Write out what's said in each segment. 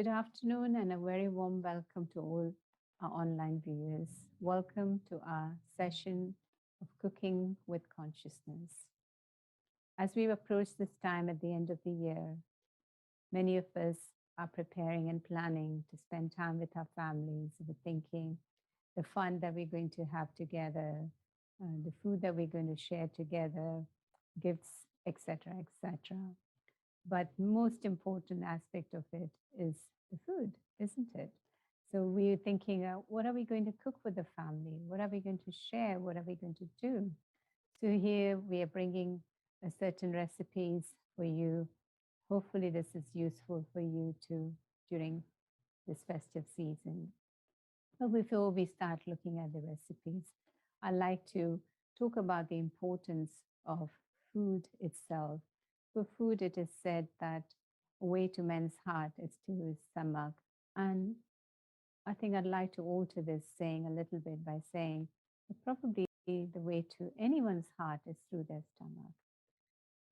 Good afternoon and a very warm welcome to all our online viewers. Welcome to our session of Cooking with Consciousness. As we approach this time at the end of the year, many of us are preparing and planning to spend time with our families. We're thinking the fun that we're going to have together, the food that we're going to share together, gifts, etc., etc. But most important aspect of it is the food, isn't it? So we're thinking, what are we going to cook for the family? What are we going to share? What are we going to do? So here we are bringing certain recipes for you. Hopefully this is useful for you too during this festive season. But before we start looking at the recipes, I'd like to talk about the importance of food itself. For food, it is said that a way to men's heart is to his stomach. And I think I'd like to alter this saying a little bit by saying that probably the way to anyone's heart is through their stomach.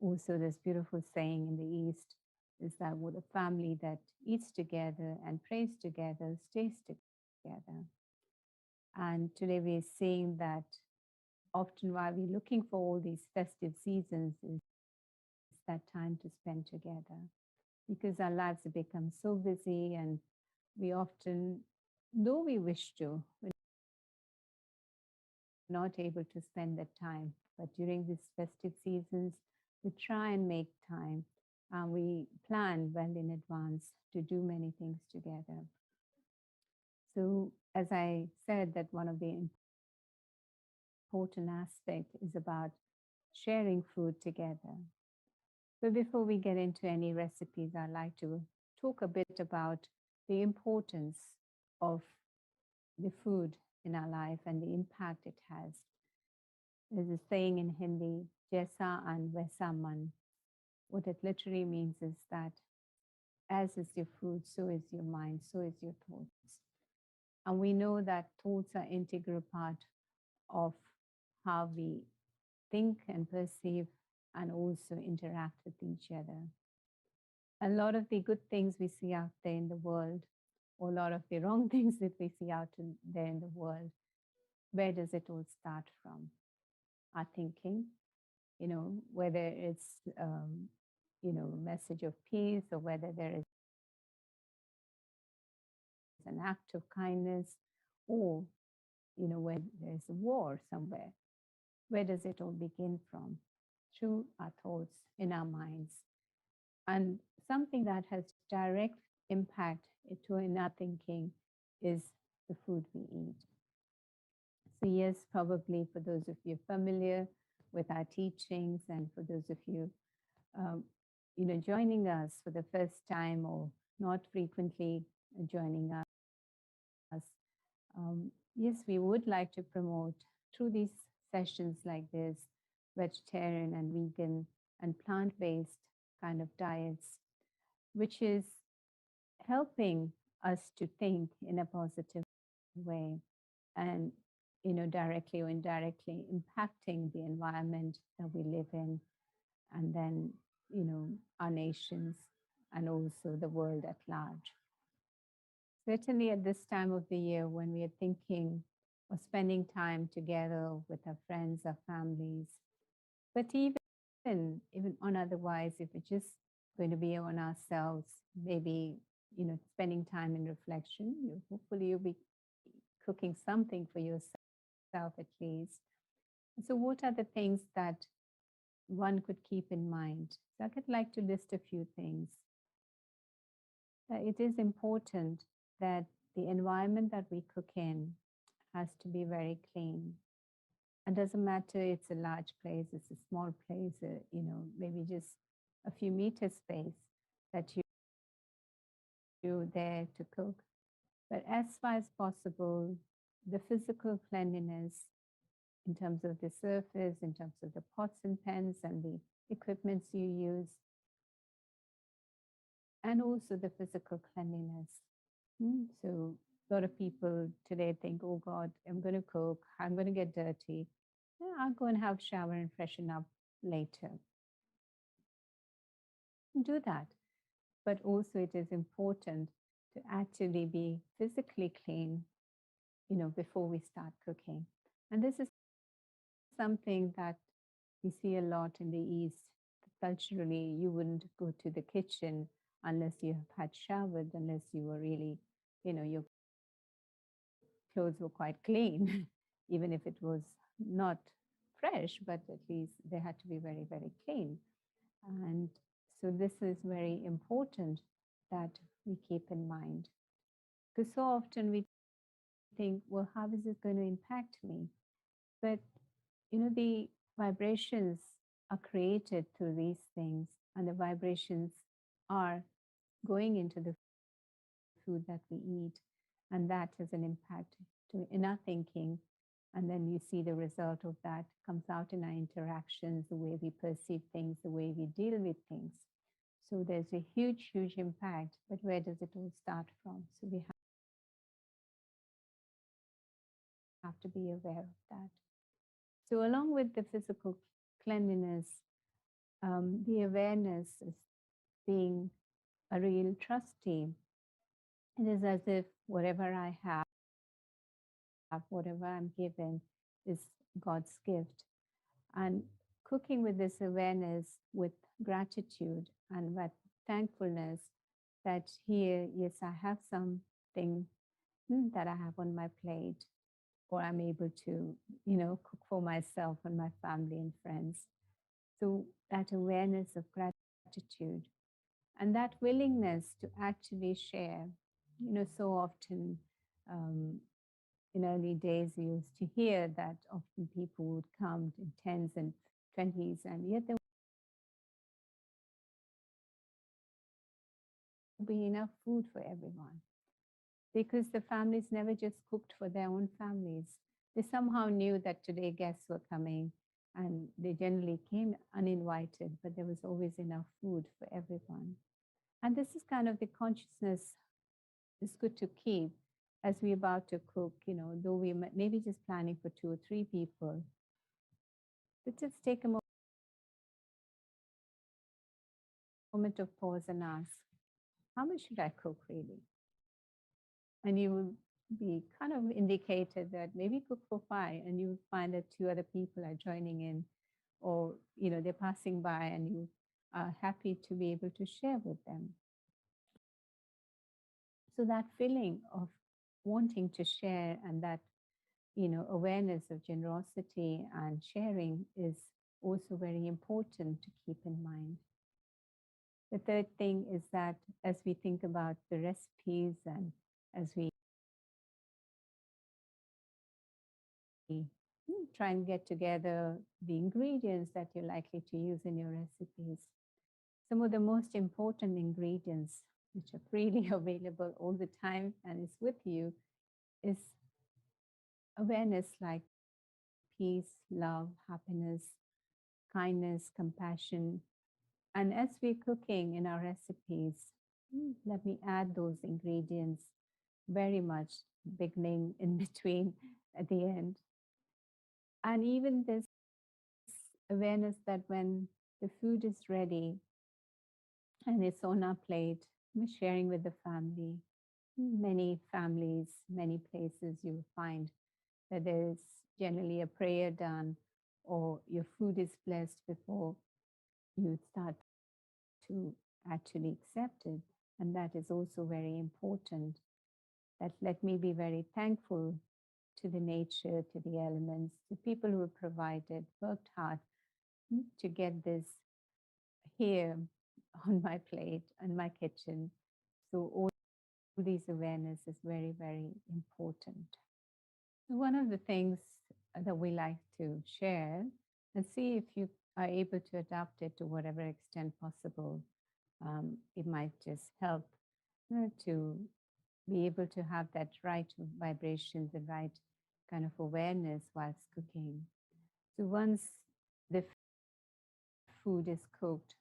Also, this beautiful saying in the East is that with a family that eats together and prays together stays together. And today we're seeing that often while we're looking for all these festive seasons is that time to spend together, because our lives have become so busy and we often, though we wish to, we're not able to spend that time. But during these festive seasons, we try and make time. We plan well in advance to do many things together. So as I said, that one of the important aspects is about sharing food together. But before we get into any recipes, I'd like to talk a bit about the importance of the food in our life and the impact it has. There's a saying in Hindi, Jaisa and Vaisa Man. What it literally means is that as is your food, so is your mind, so is your thoughts. And we know that thoughts are an integral part of how we think and perceive and also interact with each other. A lot of the good things we see out there in the world, or a lot of the wrong things that we see out there in the world, where does it all start from? Our thinking, whether it's, a message of peace or whether there is an act of kindness or, where there's a war somewhere. Where does it all begin from? Through our thoughts in our minds. And something that has direct impact in our thinking is the food we eat. So yes, probably for those of you familiar with our teachings and for those of you, joining us for the first time or not frequently joining us, yes, we would like to promote through these sessions like this, vegetarian and vegan and plant-based kind of diets, which is helping us to think in a positive way and, directly or indirectly impacting the environment that we live in and then, our nations and also the world at large. Certainly at this time of the year when we are thinking of spending time together with our friends, our families, but even on otherwise, if we're just going to be on ourselves, maybe, spending time in reflection, hopefully you'll be cooking something for yourself at least. So what are the things that one could keep in mind? So I could like to list a few things. It is important that the environment that we cook in has to be very clean. And doesn't matter it's a large place, it's a small place, maybe just a few meters space that you're there to cook. But as far as possible, the physical cleanliness in terms of the surface, in terms of the pots and pans and the equipments you use, and also the physical cleanliness. So a lot of people today think, oh God, I'm going to cook, I'm going to get dirty. I'll go and have a shower and freshen up later. Do that. But also it is important to actually be physically clean, before we start cooking. And this is something that we see a lot in the East. Culturally, you wouldn't go to the kitchen unless you have had showered, unless you were really, your clothes were quite clean, even if it was not fresh, but at least they had to be very, very clean. And so this is very important that we keep in mind. Because so often we think, well, how is it going to impact me? But, the vibrations are created through these things, and the vibrations are going into the food that we eat, and that has an impact in our thinking. And then you see the result of that comes out in our interactions, the way we perceive things, the way we deal with things. So there's a huge, huge impact. But where does it all start from? So we have to be aware of that. So along with the physical cleanliness, the awareness is being a real trustee. It is as if whatever I have, whatever I'm given, is God's gift. And cooking with this awareness, with gratitude and with thankfulness that here, yes, I have something that I have on my plate, or I'm able to, cook for myself and my family and friends. So that awareness of gratitude and that willingness to actually share, so often in early days, we used to hear that often people would come in tens and 20s, and yet there would be enough food for everyone because the families never just cooked for their own families. They somehow knew that today guests were coming, and they generally came uninvited, but there was always enough food for everyone. And this is kind of the consciousness is good to keep as we're about to cook, though we maybe just planning for 2 or 3 people, but just take a moment of pause and ask, how much should I cook really? And you will be kind of indicated that maybe cook for 5, and you find that 2 other people are joining in, or they're passing by, and you are happy to be able to share with them. So that feeling of wanting to share and that awareness of generosity and sharing is also very important to keep in mind. The third thing is that as we think about the recipes and as we try and get together the ingredients that you're likely to use in your recipes, some of the most important ingredients, which are freely available all the time and is with you, is awareness like peace, love, happiness, kindness, compassion. And as we're cooking in our recipes, let me add those ingredients very much, beginning, in between, at the end. And even this awareness that when the food is ready and it's on our plate, we're sharing with the family. Many families, many places you will find that there is generally a prayer done or your food is blessed before you start to actually accept it. And that is also very important. That let me be very thankful to the nature, to the elements, the people who have provided, worked hard to get this here on my plate, in my kitchen. So all these awareness is very, very important. One of the things that we like to share and see if you are able to adapt it to whatever extent possible. It might just help to be able to have that right vibration, the right kind of awareness whilst cooking. So once the food is cooked,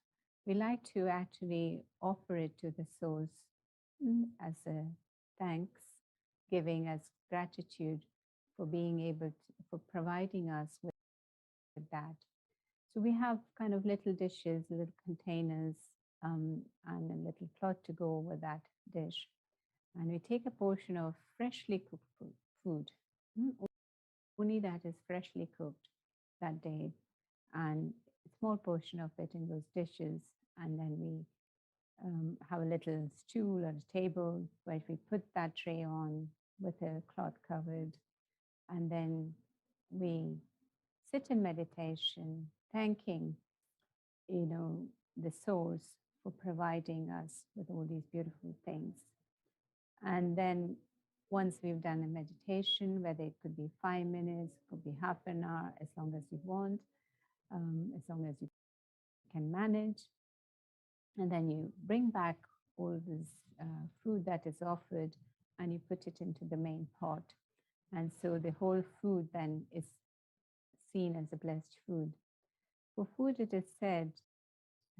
we like to actually offer it to the source as a thanks, giving as gratitude for being able to, for providing us with that. So we have kind of little dishes, little containers, and a little cloth to go over that dish. And we take a portion of freshly cooked food, mm, only that is freshly cooked that day, and a small portion of it in those dishes. And then we have a little stool or a table where we put that tray on with a cloth covered. And then we sit in meditation, thanking, the source for providing us with all these beautiful things. And then once we've done a meditation, whether it could be 5 minutes, it could be half an hour, as long as you want, as long as you can manage. And then you bring back all this food that is offered and you put it into the main pot. And so the whole food then is seen as a blessed food. For food, it is said,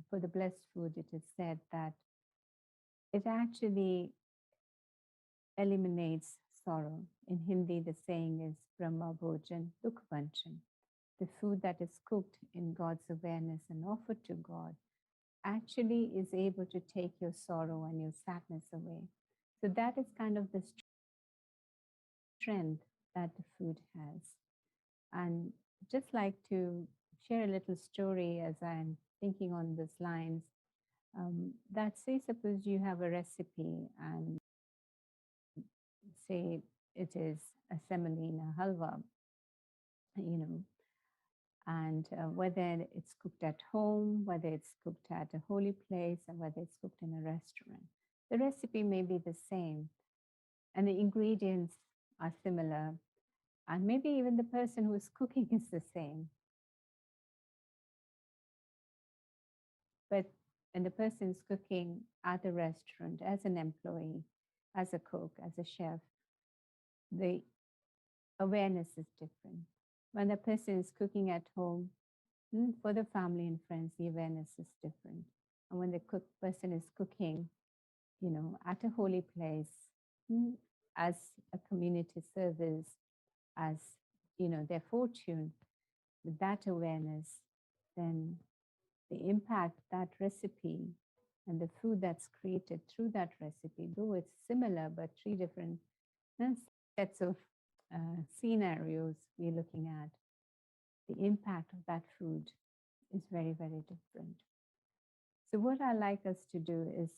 for the blessed food, it is said that it actually eliminates sorrow. In Hindi, the saying is Brahma Bhojan Dukh Vanchan. The food that is cooked in God's awareness and offered to God actually is able to take your sorrow and your sadness away. So that is kind of the strength that the food has. And just like to share a little story as I'm thinking on these lines, that say suppose you have a recipe and say it is a semolina halwa, and whether it's cooked at home, whether it's cooked at a holy place, or whether it's cooked in a restaurant. The recipe may be the same, and the ingredients are similar, and maybe even the person who's cooking is the same. But when the person is cooking at a restaurant as an employee, as a cook, as a chef, the awareness is different. When the person is cooking at home, for the family and friends, the awareness is different. And when the person is cooking, at a holy place, as a community service, as, their fortune, with that awareness, then the impact that recipe and the food that's created through that recipe, though it's similar, but three different sets of scenarios we're looking at, the impact of that food is very, very different. So what I like us to do is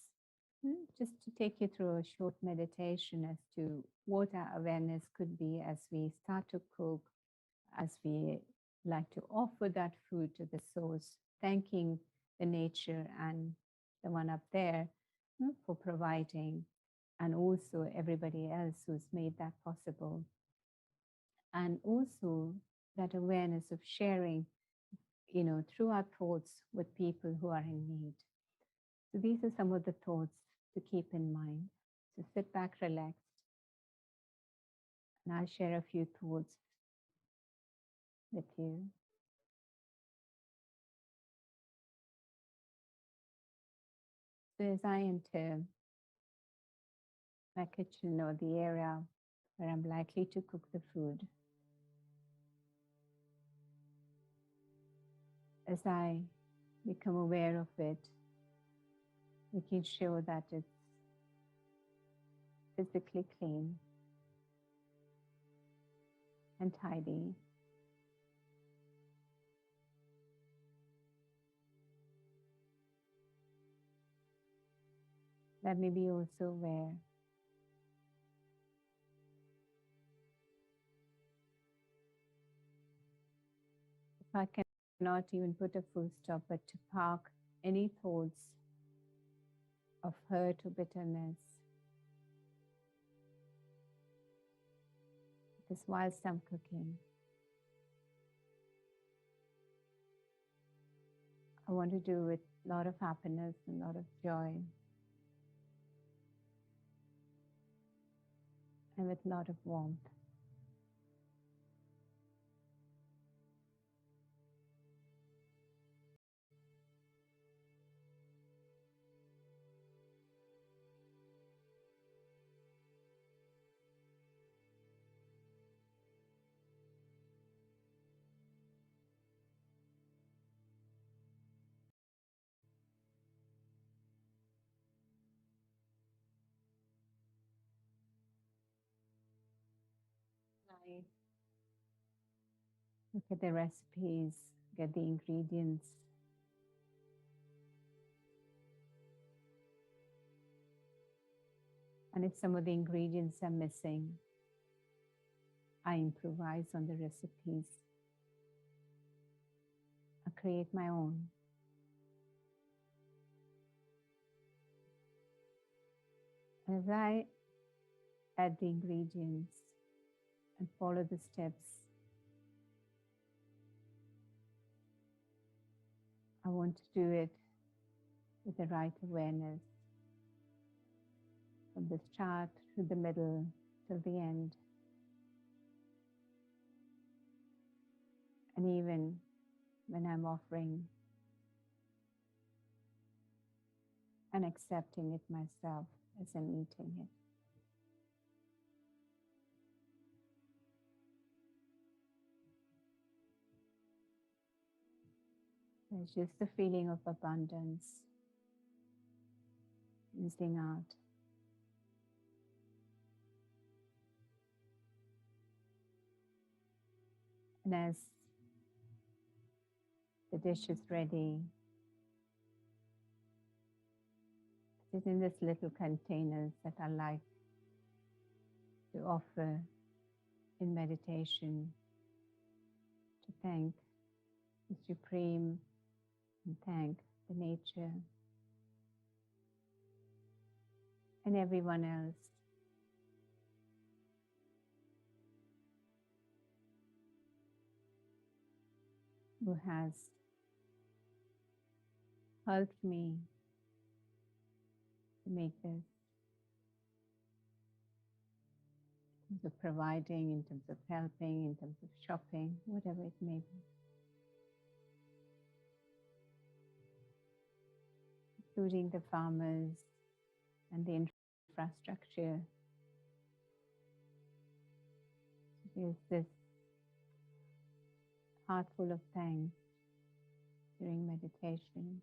just to take you through a short meditation as to what our awareness could be as we start to cook, as we like to offer that food to the source, thanking the nature and the one up there for providing, and also everybody else who's made that possible. And also that awareness of sharing, through our thoughts with people who are in need. So these are some of the thoughts to keep in mind. So sit back, relaxed, and I'll share a few thoughts with you. So as I enter my kitchen or the area where I'm likely to cook the food, as I become aware of it, making sure that it's physically clean and tidy. Let me be also aware if I cannot even put a full stop, but to park any thoughts of hurt or bitterness. Because whilst I'm cooking, I want to do with a lot of happiness and a lot of joy, and with a lot of warmth. look at the recipes, get the ingredients. And if some of the ingredients are missing, I improvise on the recipes. I create my own. As I add the ingredients and follow the steps, I want to do it with the right awareness, from the start to the middle till the end. And even when I'm offering and accepting it myself as I'm eating it. There's just the feeling of abundance oozing out. And as the dish is ready, put it in this little containers that I like to offer in meditation to thank the Supreme and thank the nature and everyone else who has helped me to make this, in terms of providing, in terms of helping, in terms of shopping, whatever it may be. Including the farmers and the infrastructure. There's this heart full of thanks during meditation.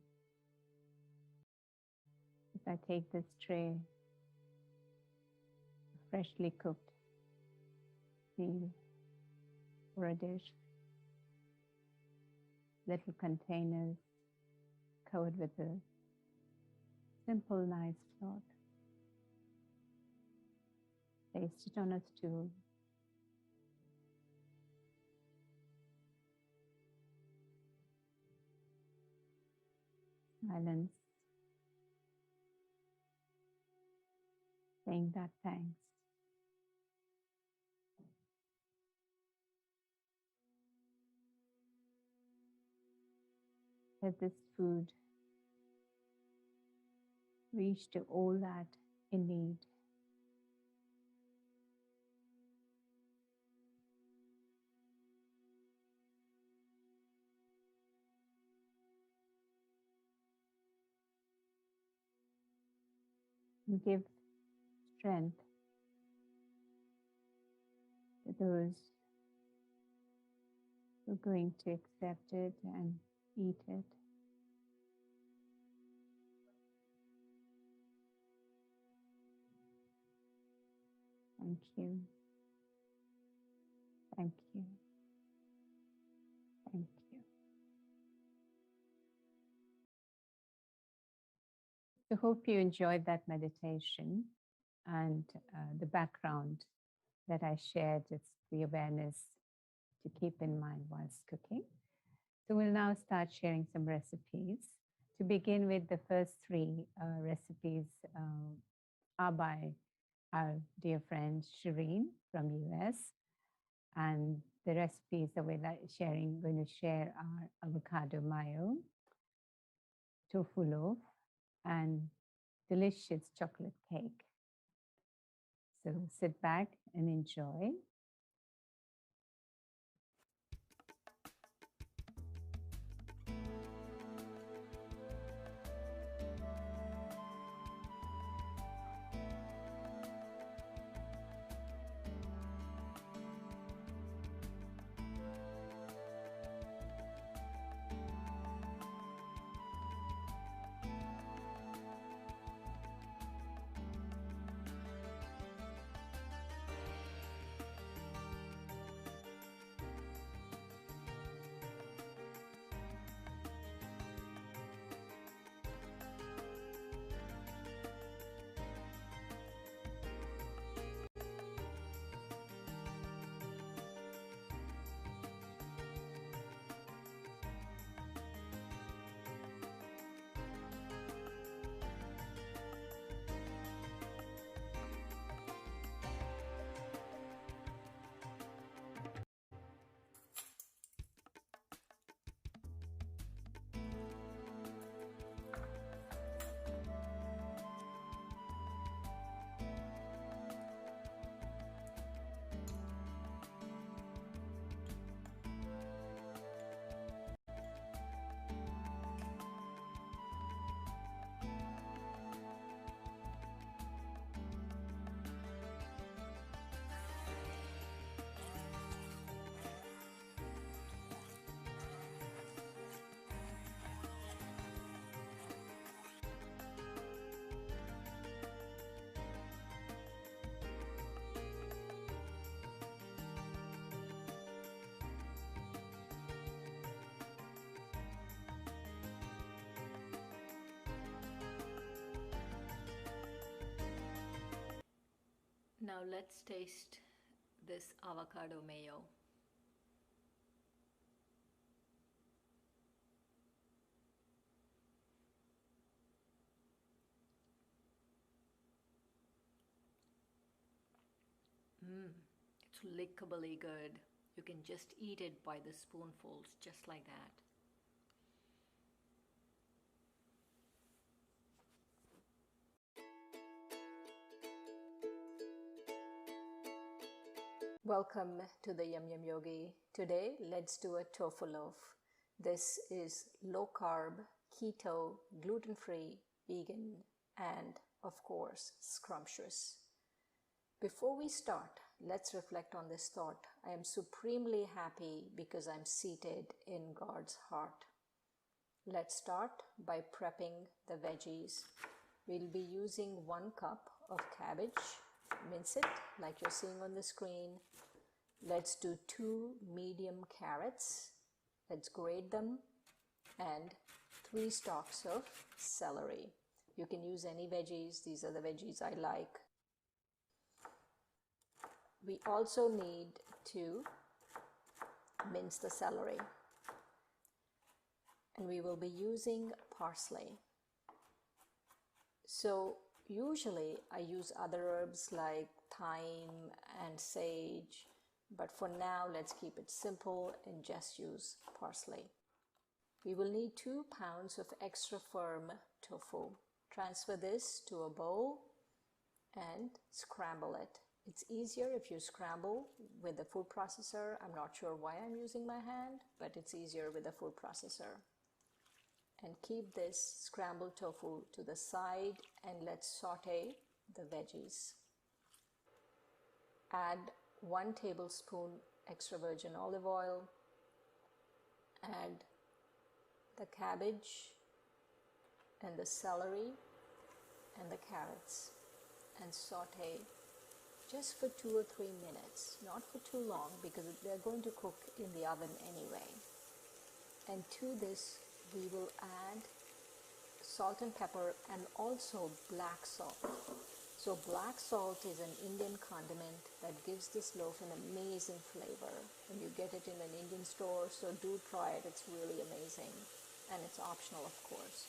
As I take this tray of freshly cooked meal or a dish, little containers covered with a simple, nice cloth. Placed it on a stool. Silence. Saying that thanks. Let this food reach to all that in need. And give strength to those who are going to accept it and eat it. Thank you. Thank you. Thank you. So hope you enjoyed that meditation and the background that I shared. It's the awareness to keep in mind whilst cooking. So we'll now start sharing some recipes. To begin with, the first three recipes are by our dear friend Shireen from US. And the recipes that we're going to share are avocado mayo, tofu loaf, and delicious chocolate cake. So sit back and enjoy. Now let's taste this avocado mayo. It's lickably good. You can just eat it by the spoonfuls, just like that. Welcome to the Yum Yum Yogi. Today, let's do a tofu loaf. This is low carb, keto, gluten-free, vegan, and of course, scrumptious. Before we start, let's reflect on this thought. I am supremely happy because I'm seated in God's heart. Let's start by prepping the veggies. We'll be using 1 cup of cabbage. Mince it like you're seeing on the screen. Let's do 2 medium carrots. Let's grate them, and 3 stalks of celery. You can use any veggies. These are the veggies I like. We also need to mince the celery, and we will be using parsley. So usually I use other herbs like thyme and sage, but for now let's keep it simple and just use parsley. We will need 2 pounds of extra firm tofu. Transfer this to a bowl and scramble it. It's easier if you scramble with the food processor. I'm not sure why I'm using my hand, but it's easier with the food processor. And keep this scrambled tofu to the side, and let's saute the veggies. Add 1 tablespoon extra virgin olive oil. Add the cabbage and the celery and the carrots, and saute just for 2 or 3 minutes, not for too long because they're going to cook in the oven anyway. And to this we will add salt and pepper and also black salt. So black salt is an Indian condiment that gives this loaf an amazing flavor, and you get it in an Indian store, so do try it. It's really amazing, and it's optional, of course.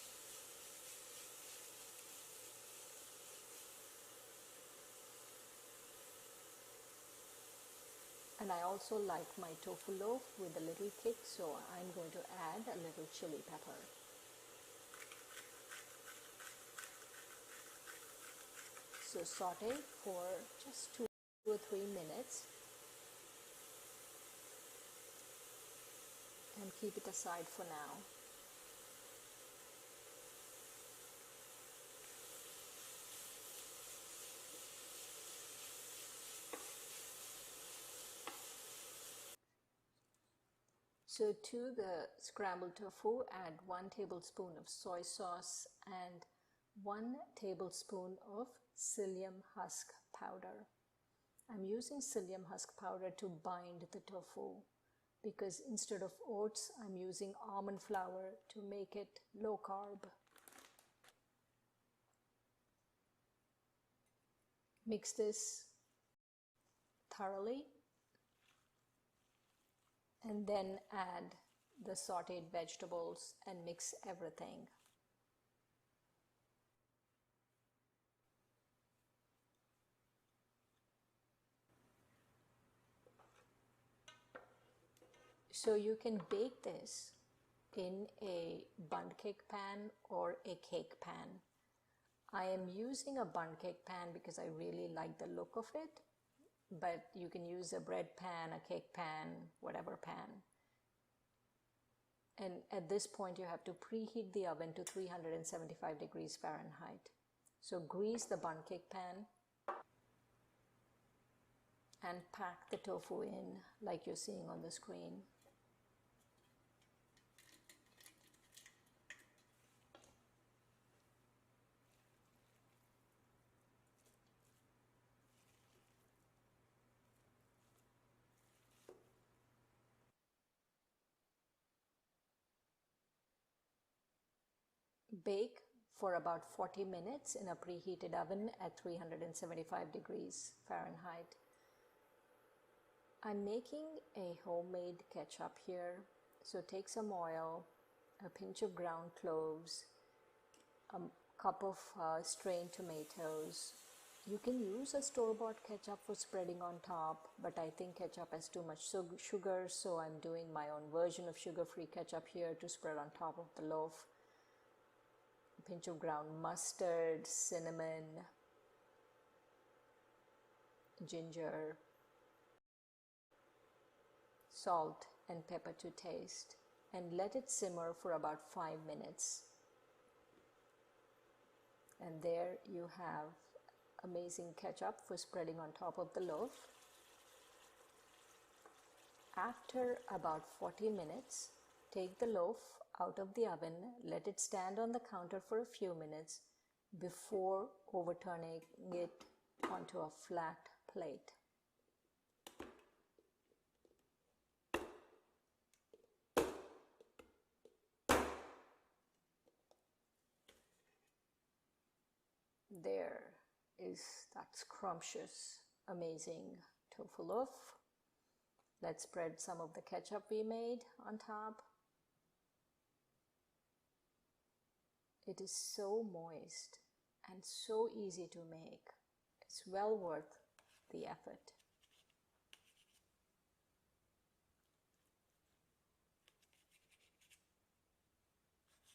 And I also like my tofu loaf with a little kick, so I'm going to add a little chili pepper. So saute for just 2 or 3 minutes and keep it aside for now. So to the scrambled tofu, add 1 tablespoon of soy sauce and 1 tablespoon of psyllium husk powder. I'm using psyllium husk powder to bind the tofu because instead of oats, I'm using almond flour to make it low carb. Mix this thoroughly and then add the sauteed vegetables and mix everything. So you can bake this in a bundt cake pan or a cake pan. I am using a bundt cake pan because I really like the look of it, but you can use a bread pan, a cake pan, whatever pan. And at this point you have to preheat the oven to 375 degrees Fahrenheit. So grease the bundt cake pan and pack the tofu in like you're seeing on the screen. Bake for about 40 minutes in a preheated oven at 375 degrees Fahrenheit. I'm making a homemade ketchup here, so take some oil, a pinch of ground cloves, a cup of strained tomatoes. You can use a store-bought ketchup for spreading on top, but I think ketchup has too much sugar, so I'm doing my own version of sugar-free ketchup here to spread on top of the loaf. A pinch of ground mustard, cinnamon, ginger, salt and pepper to taste, and let it simmer for about 5 minutes. And there you have amazing ketchup for spreading on top of the loaf. After about 40 minutes, take the loaf out of the oven, let it stand on the counter for a few minutes before overturning it onto a flat plate. That scrumptious, amazing tofu loaf. Let's spread some of the ketchup we made on top. It is so moist and so easy to make. It's well worth the effort.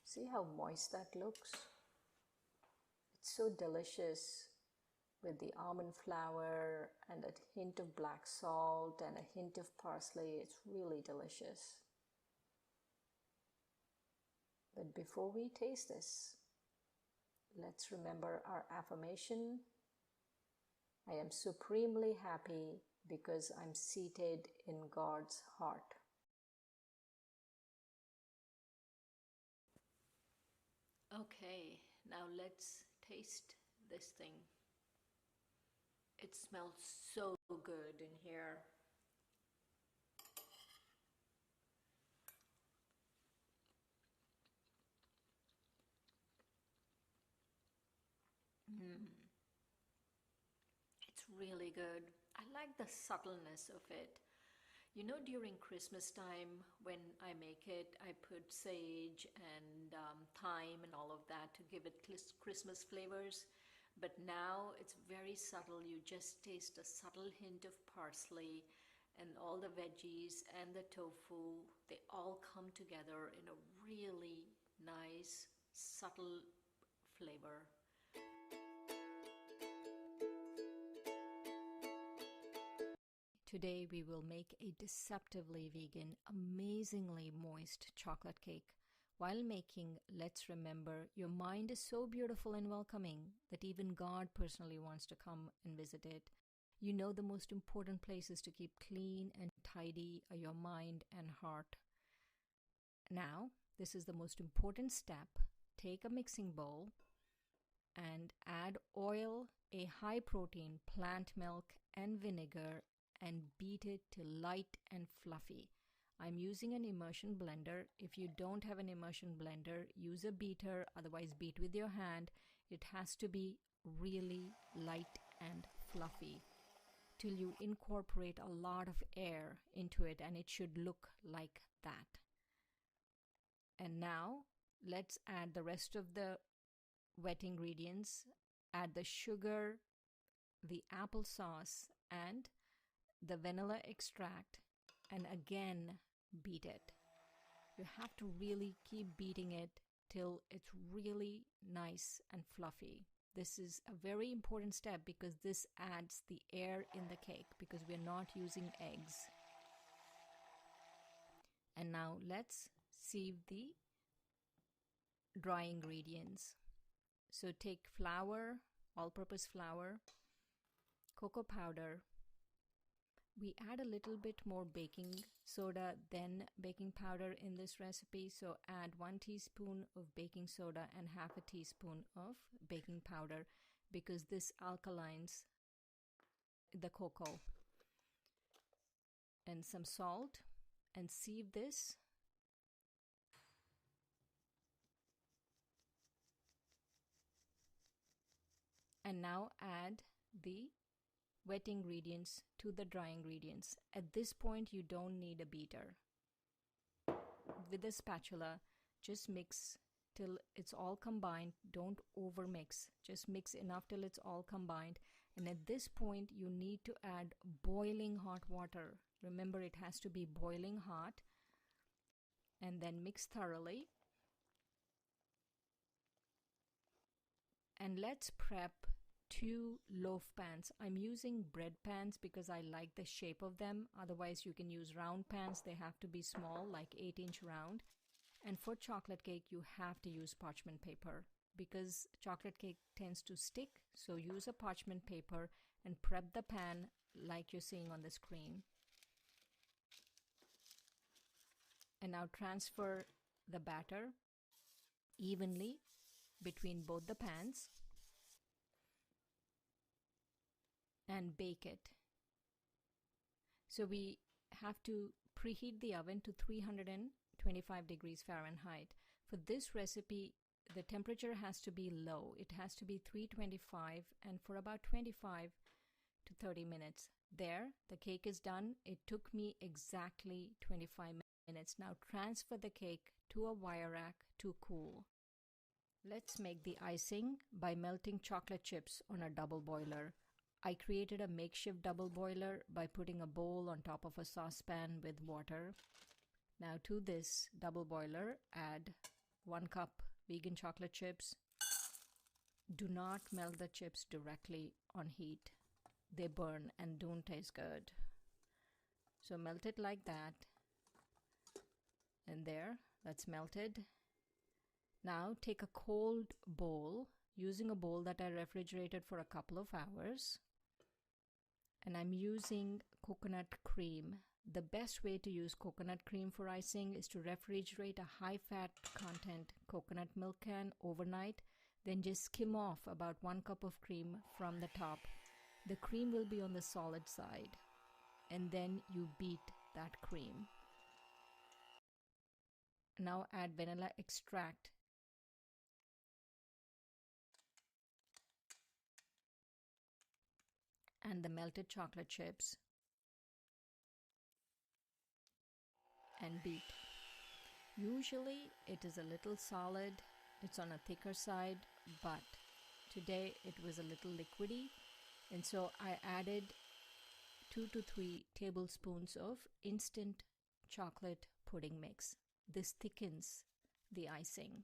See how moist that looks? It's so delicious with the almond flour and a hint of black salt and a hint of parsley. It's really delicious. But before we taste this, let's remember our affirmation. I am supremely happy because I'm seated in God's heart. Okay, now let's taste this thing. It smells so good in here. It's really good. I like the subtleness of it. You know, during Christmas time, when I make it, I put sage and thyme and all of that to give it Christmas flavors. But now it's very subtle. You just taste a subtle hint of parsley, and all the veggies and the tofu, they all come together in a really nice, subtle flavor. Today we will make a deceptively vegan, amazingly moist chocolate cake. While making, let's remember your mind is so beautiful and welcoming that even God personally wants to come and visit it. You know the most important places to keep clean and tidy are your mind and heart. Now, this is the most important step. Take a mixing bowl and add oil, a high-protein plant milk, and vinegar, and beat it to light and fluffy. I'm using an immersion blender. If you don't have an immersion blender, use a beater, otherwise beat with your hand. It has to be really light and fluffy till you incorporate a lot of air into it, and it should look like that. And now let's add the rest of the wet ingredients. Add the sugar, the applesauce, and the vanilla extract, and again beat it. You have to really keep beating it till it's really nice and fluffy. This is a very important step because this adds the air in the cake because we're not using eggs. And now let's sieve the dry ingredients. So take flour, all-purpose flour, cocoa powder. We add a little bit more baking soda than baking powder in this recipe. So add 1 teaspoon of baking soda and half a teaspoon of baking powder because this alkalines the cocoa. And some salt, and sieve this. And now add the wet ingredients to the dry ingredients. At this point, you don't need a beater. With a spatula, just mix till it's all combined. Don't over mix. Just mix enough till it's all combined. And at this point, you need to add boiling hot water. Remember, it has to be boiling hot. And then mix thoroughly. And let's prep 2 loaf pans. I'm using bread pans because I like the shape of them. Otherwise, you can use round pans. They have to be small, like 8-inch round. And for chocolate cake, you have to use parchment paper because chocolate cake tends to stick. So use a parchment paper and prep the pan like you're seeing on the screen. And now transfer the batter evenly between both the pans and bake it. So we have to preheat the oven to 325 degrees Fahrenheit. For this recipe, the temperature has to be low. It has to be 325 and for about 25 to 30 minutes. There, the cake is done. It took me exactly 25 minutes. Now transfer the cake to a wire rack to cool. Let's make the icing by melting chocolate chips on a double boiler. I created a makeshift double boiler by putting a bowl on top of a saucepan with water. Now to this double boiler, add 1 cup vegan chocolate chips. Do not melt the chips directly on heat. They burn and don't taste good. So melt it like that. And there, that's melted. Now take a cold bowl, using a bowl that I refrigerated for a couple of hours. And I'm using coconut cream. The best way to use coconut cream for icing is to refrigerate a high-fat content coconut milk can overnight, then just skim off about 1 cup of cream from the top. The cream will be on the solid side, and then you beat that cream. Now add vanilla extract. And the melted chocolate chips and beat. Usually it is a little solid, it's on a thicker side, but today it was a little liquidy, and so I added 2 to 3 tablespoons of instant chocolate pudding mix. This thickens the icing.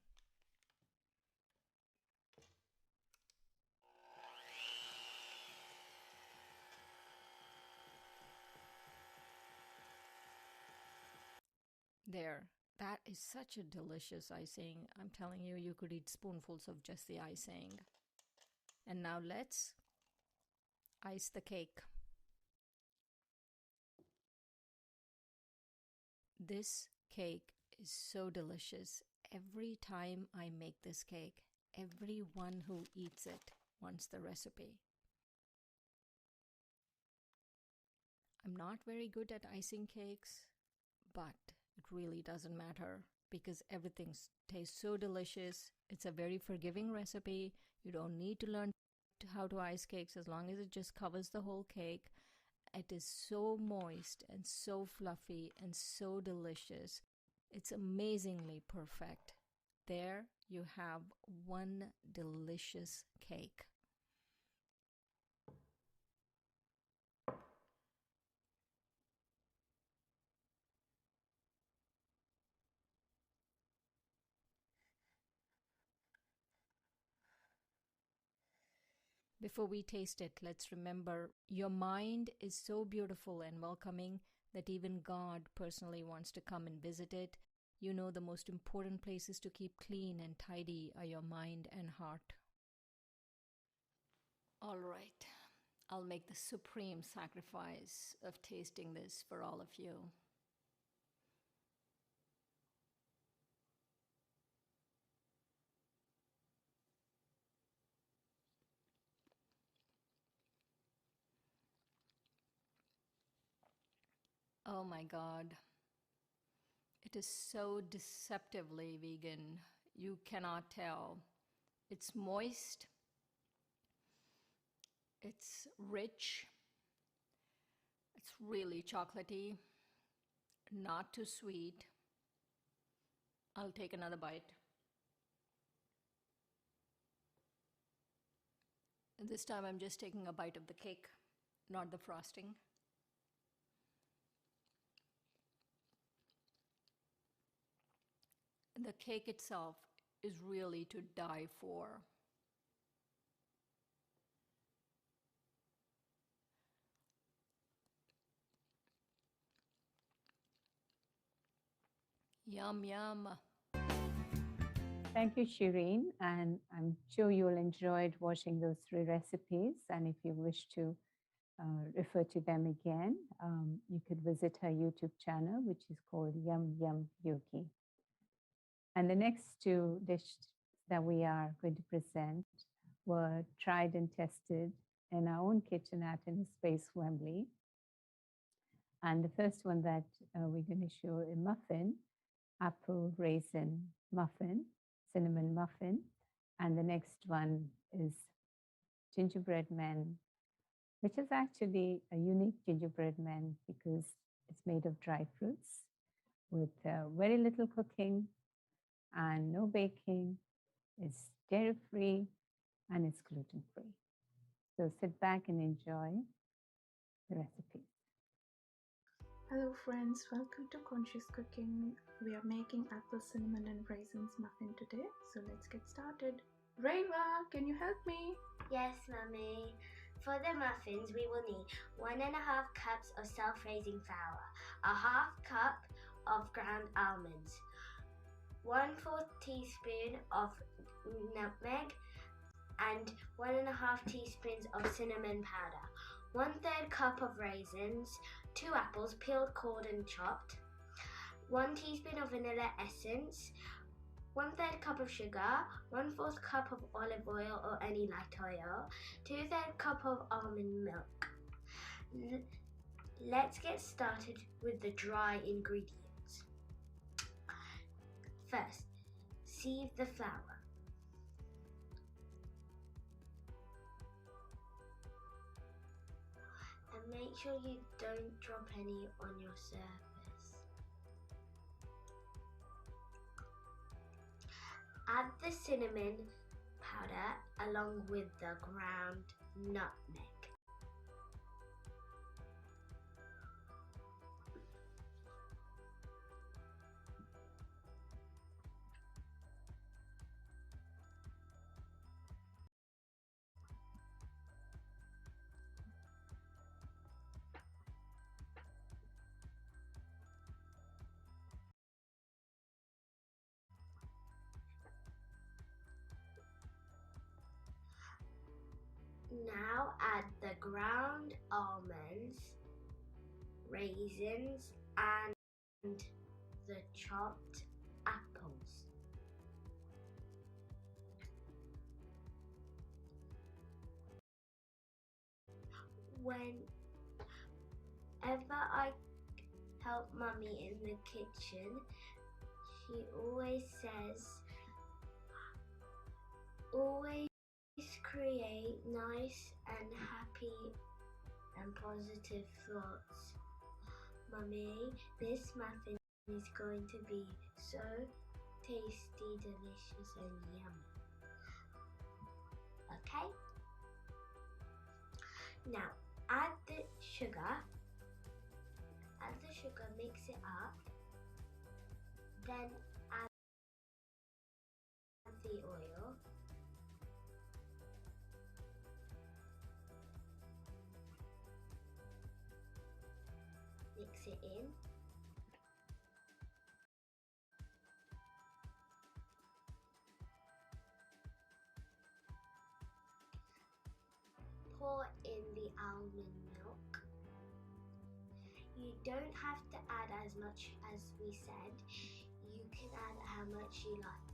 There, that is such a delicious icing. I'm telling you, you could eat spoonfuls of just the icing. And now let's ice the cake. This cake is so delicious. Every time I make this cake, everyone who eats it wants the recipe. I'm not very good at icing cakes, but it really doesn't matter because everything tastes so delicious. It's a very forgiving recipe. You don't need to learn how to ice cakes as long as it just covers the whole cake. It is so moist and so fluffy and so delicious. It's amazingly perfect. There you have one delicious cake. Before we taste it, let's remember your mind is so beautiful and welcoming that even God personally wants to come and visit it. You know, the most important places to keep clean and tidy are your mind and heart. All right, I'll make the supreme sacrifice of tasting this for all of you. Oh my God. It is so deceptively vegan. You cannot tell. It's moist. It's rich, it's really chocolatey, not too sweet. I'll take another bite. This time I'm just taking a bite of the cake, not the frosting. The cake itself is really to die for. Yum, yum. Thank you, Shireen. And I'm sure you'll enjoy watching those 3 recipes. And if you wish to refer to them again, you could visit her YouTube channel, which is called Yum Yum Yogi. And the next 2 dishes that we are going to present were tried and tested in our own kitchen at Space Wembley. And the first one that we're going to show a muffin, apple raisin muffin, cinnamon muffin. And the next one is gingerbread man, which is actually a unique gingerbread man because it's made of dry fruits with very little cooking and no baking. It's dairy-free and it's gluten-free. So sit back and enjoy the recipe. Hello friends, welcome to Conscious Cooking. We are making apple, cinnamon and raisins muffin today. So let's get started. Reva, can you help me? Yes, Mummy. For the muffins, we will need 1.5 cups of self-raising flour, a half cup of ground almonds, 1/4 teaspoon of nutmeg, and 1.5 teaspoons of cinnamon powder, 1/3 cup of raisins, 2 apples peeled, cored and chopped, 1 teaspoon of vanilla essence, 1/3 cup of sugar, 1/4 cup of olive oil or any light oil, 2/3 cup of almond milk. Let's get started with the dry ingredients. First, sieve the flour. And make sure you don't drop any on your surface. Add the cinnamon powder along with the ground nutmeg. Now add the ground almonds, raisins and the chopped apples. Whenever I help Mummy in the kitchen, she always says, always create nice and happy and positive thoughts. Mummy, this muffin is going to be so tasty, delicious and yummy. Okay? Now add the sugar. Mix it up. Then add the oil. Mix it in. Pour in the almond milk. You don't have to add as much as we said. You can add how much you like.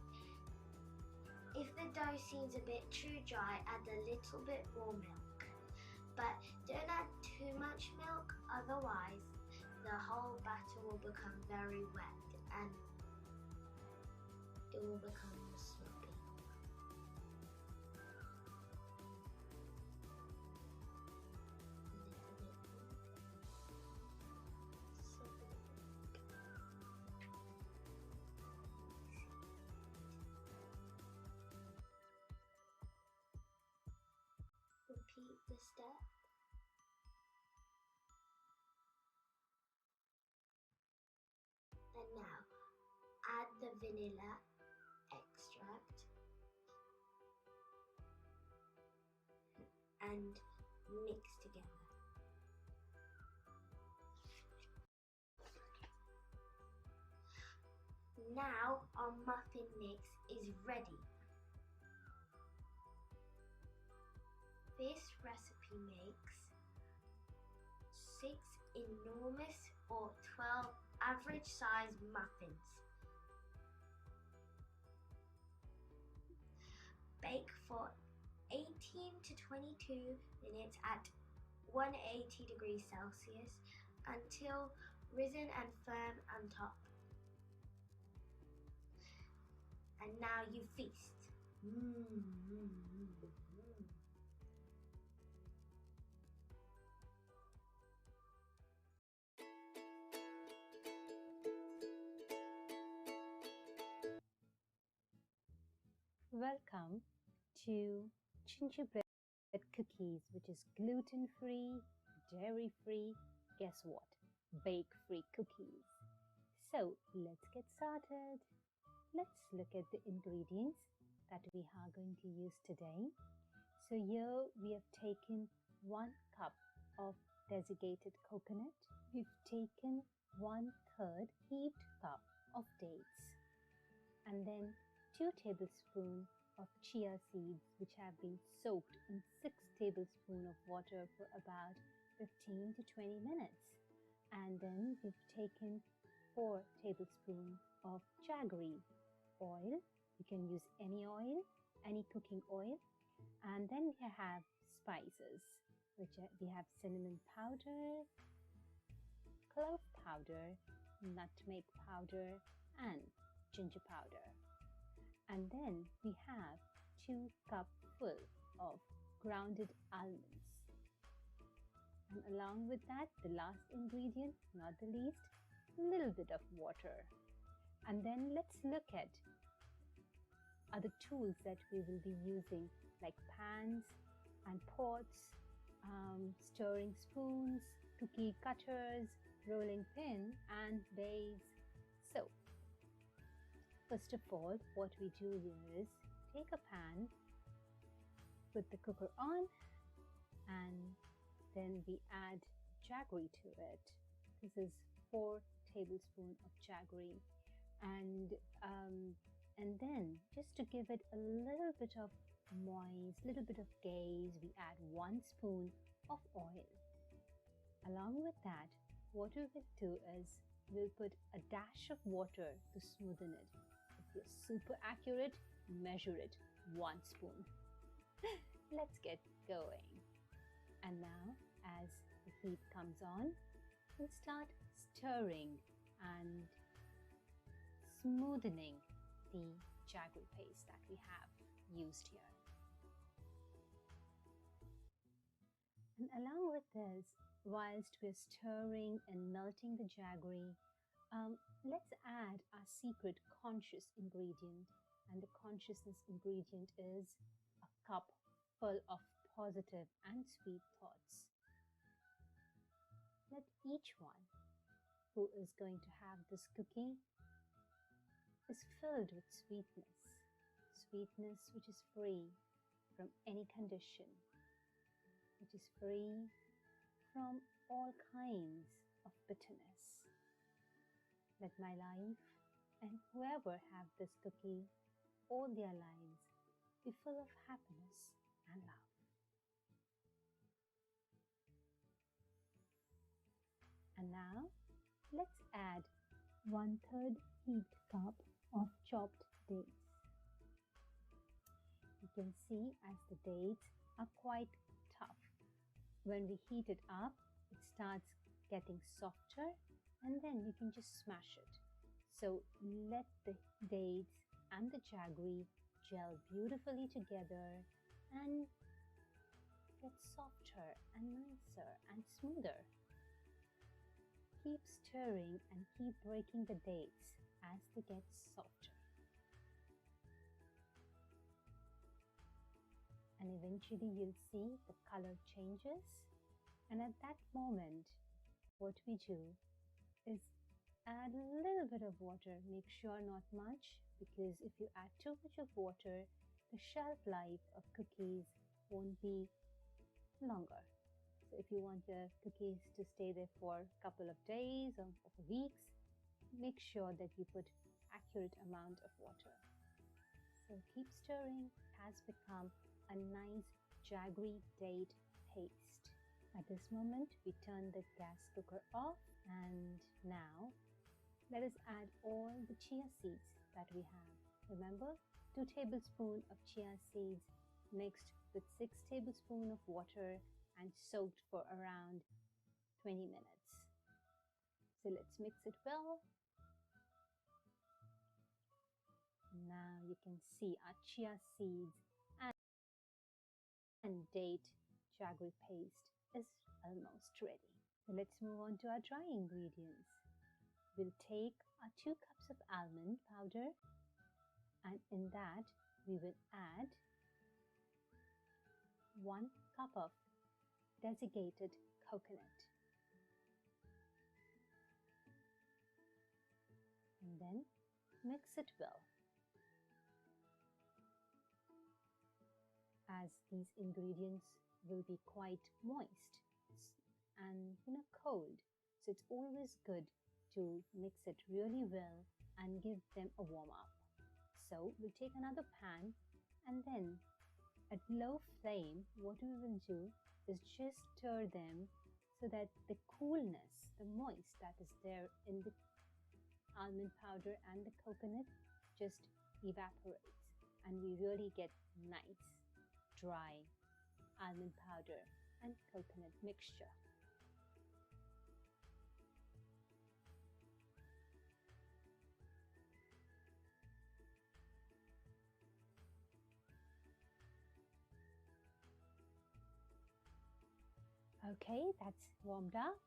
If the dough seems a bit too dry, add a little bit more milk. But don't add too much milk, otherwise the whole batter will become very wet and it will become sloppy. the step. And now add the vanilla extract and mix together. Now our muffin mix is ready. This recipe makes 6 enormous or 12 average sized muffins. Bake for 18 to 22 minutes at 180 degrees Celsius until risen and firm on top. And now you feast. Welcome to gingerbread cookies, which is gluten-free, dairy-free, guess what? Bake-free cookies. So let's get started. Let's look at the ingredients that we are going to use today. So here we have taken 1 cup of desiccated coconut. We've taken 1/3 heaped cup of dates, and then 2 tablespoons of chia seeds, which have been soaked in 6 tablespoons of water for about 15 to 20 minutes. And then we've taken 4 tablespoons of jaggery oil. You can use any oil, any cooking oil. And then we have spices, which we have cinnamon powder, clove powder, nutmeg powder, and ginger powder. And then we have 2 cups full of grounded almonds. And along with that, the last ingredient, not the least, a little bit of water. And then let's look at other tools that we will be using, like pans and pots, stirring spoons, cookie cutters, rolling pin, and days. So first of all, what we do is take a pan, put the cooker on, and then we add jaggery to it. This is 4 tablespoons of jaggery, and then just to give it a little bit of moist, little bit of glaze, we add 1 spoon of oil. Along with that, what we will do is we'll put a dash of water to smoothen it. If you're super accurate, measure it, 1 spoon. Let's get going. And now, as the heat comes on, we'll start stirring and smoothening the jaggery paste that we have used here. And along with this, whilst we're stirring and melting the jaggery, let's add our secret conscious ingredient. And the consciousness ingredient is a cup full of positive and sweet thoughts. Let each one who is going to have this cookie is filled with sweetness. Sweetness which is free from any condition, which is free from all kinds of bitterness. Let my life and whoever have this cookie all their lives be full of happiness and love. And now let's add 1/3 heaped cup of chopped dates. You can see as the dates are quite tough. When we heat it up, it starts getting softer, and then you can just smash it. So let the dates and the jaggery gel beautifully together and get softer and nicer and smoother. Keep stirring and keep breaking the dates as they get softer. And eventually you'll see the color changes. And at that moment, what we do is add a little bit of water. Make sure not much, because if you add too much of water, the shelf life of cookies won't be longer. So if you want the cookies to stay there for a couple of days or weeks, make sure that you put accurate amount of water. So keep stirring. It has become a nice jaggery date paste. At this moment, we turn the gas cooker off, and now let us add all the chia seeds that we have. Remember, 2 tablespoons of chia seeds mixed with 6 tablespoons of water and soaked for around 20 minutes. So let's mix it well. Now you can see our chia seeds and date jaggery paste is almost ready. So let's move on to our dry ingredients. We'll take our 2 cups of almond powder, and in that we will add 1 cup of desiccated coconut. And then mix it well. As these ingredients will be quite moist and cold, so it's always good to mix it really well and give them a warm up. So we'll take another pan, and then at low flame what we will do is just stir them so that the coolness, the moist that is there in the almond powder and the coconut just evaporates, and we really get nice dry almond powder and coconut mixture. Okay, that's warmed up,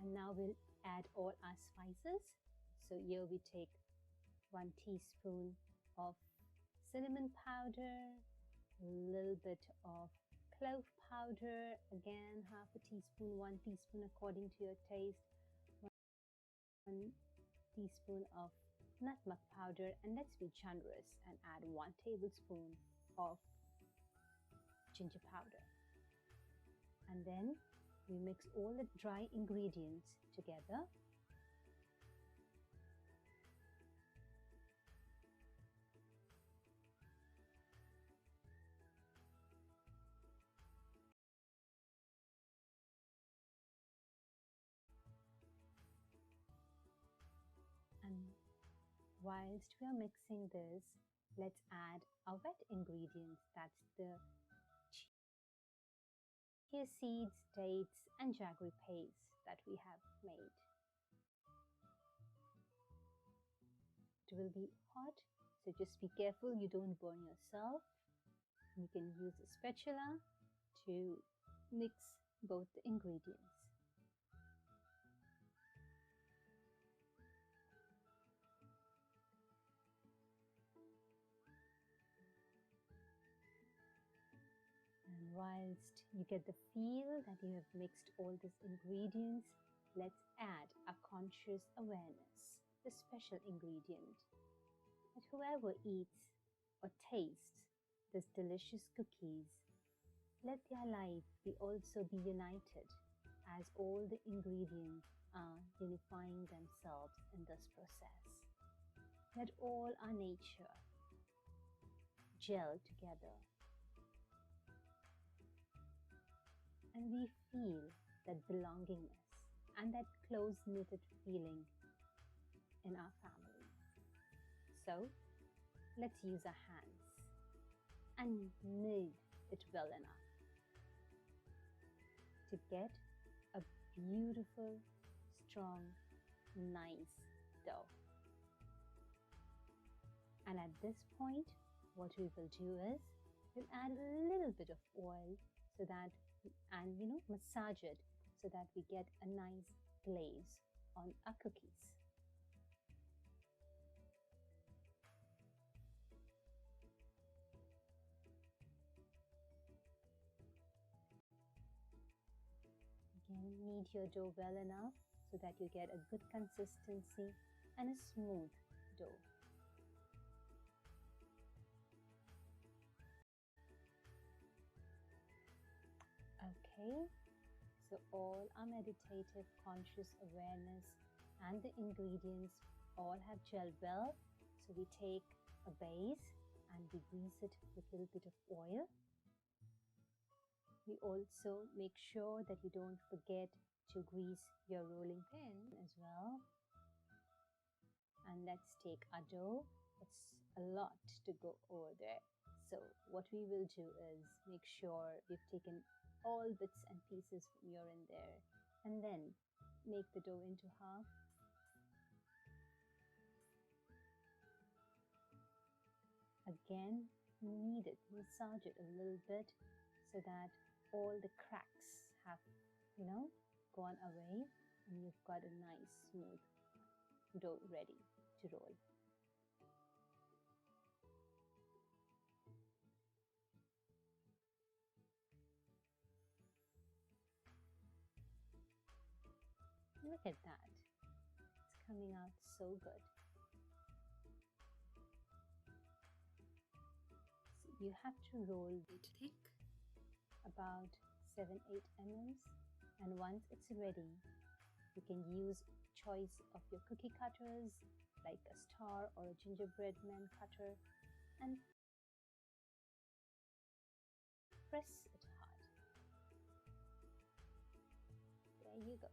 and now we'll add all our spices. So here we take 1 teaspoon of cinnamon powder, a little bit of clove powder, again half a teaspoon, 1 teaspoon according to your taste, 1 teaspoon of nutmeg powder, and let's be generous and add 1 tablespoon of ginger powder. And then we mix all the dry ingredients together. And whilst we are mixing this, let's add our wet ingredients. That's the chia seeds, dates, and jaggery paste that we have made. It will be hot, so just be careful you don't burn yourself. You can use a spatula to mix both the ingredients. And whilst you get the feel that you have mixed all these ingredients, let's add a conscious awareness, the special ingredient, that whoever eats or tastes these delicious cookies, let their life be also be united, as all the ingredients are unifying themselves in this process. Let all our nature gel together, and we feel that belongingness and that close-knitted feeling in our family. So let's use our hands and knead it well enough to get a beautiful, strong, nice dough. And at this point, what we will do is we'll add a little bit of oil so that, and massage it so that we get a nice glaze on our cookies. knead your dough well enough so that you get a good consistency and a smooth dough. Okay, so all our meditative conscious awareness and the ingredients all have gelled well. So we take a base and we grease it with a little bit of oil. We also make sure that you don't forget to grease your rolling pin as well. And let's take our dough. It's a lot to go over there. So what we will do is make sure we've taken all bits and pieces from here and there, and then make the dough into half. Again, knead it, massage it a little bit so that all the cracks have, gone away, and you've got a nice smooth dough ready to roll. Look at that. It's coming out so good. So you have to roll it thick, about 7-8 mm, and once it's ready, you can use choice of your cookie cutters like a star or a gingerbread man cutter and press it hard. There you go.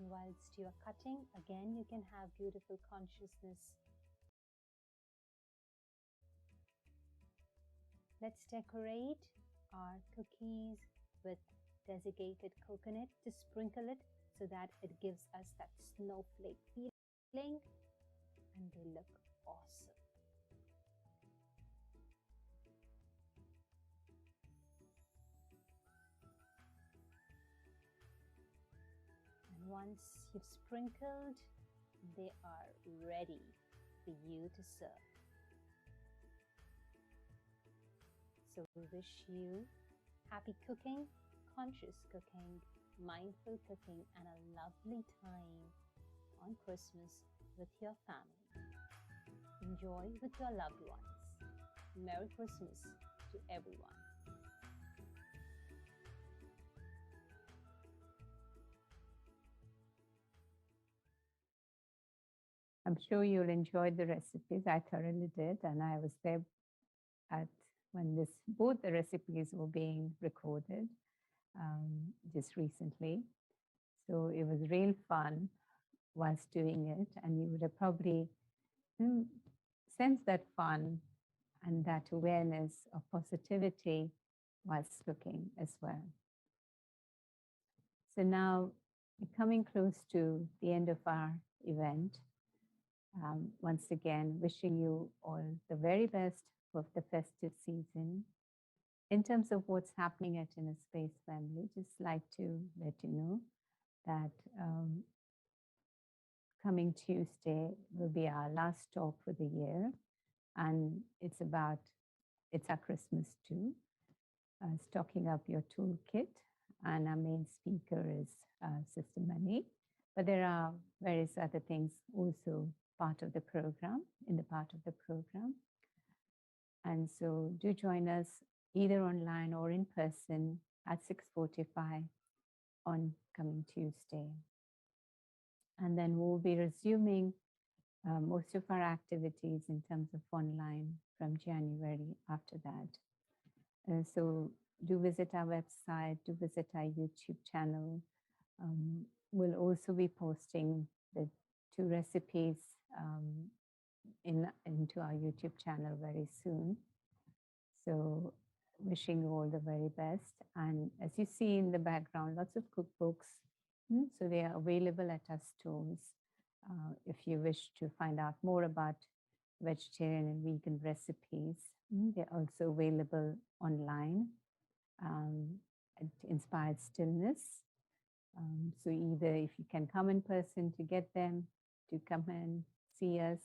Whilst you are cutting, again, you can have beautiful consciousness. Let's decorate our cookies with desiccated coconut to sprinkle it so that it gives us that snowflake feeling, and they look awesome. Once you've sprinkled, they are ready for you to serve. So we wish you happy cooking, conscious cooking, mindful cooking, and a lovely time on Christmas with your family. Enjoy with your loved ones. Merry Christmas to everyone. I'm sure you'll enjoy the recipes. I thoroughly did, and I was there at when both the recipes were being recorded just recently. So it was real fun whilst doing it, and you would have probably sensed that fun and that awareness of positivity whilst cooking as well. So now we're coming close to the end of our event. Once again, wishing you all the very best of the festive season. In terms of what's happening at Inner Space Family, just like to let you know that coming Tuesday will be our last talk for the year, and it's our Christmas too, stocking up your toolkit, and our main speaker is Sister Mani. But there are various other things also in the part of the program. And so do join us either online or in person at 6:45 on coming Tuesday. And then we'll be resuming most of our activities in terms of online from January after that. So do visit our website, do visit our YouTube channel. We'll also be posting the 2 recipes into our YouTube channel very soon. So wishing you all the very best. And as you see in the background, lots of cookbooks. So they are available at our stores. If you wish to find out more about vegetarian and vegan recipes, they're also available online at Inspired Stillness. So either if you can come in person to get them, to come and see us,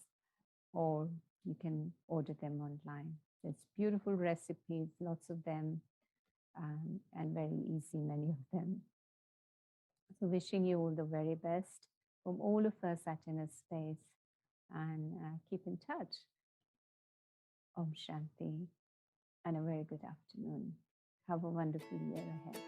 or you can order them online. It's beautiful recipes, lots of them, and very easy, many of them. So wishing you all the very best from all of us at Inner Space, and keep in touch. Om Shanti, and a very good afternoon. Have a wonderful year ahead.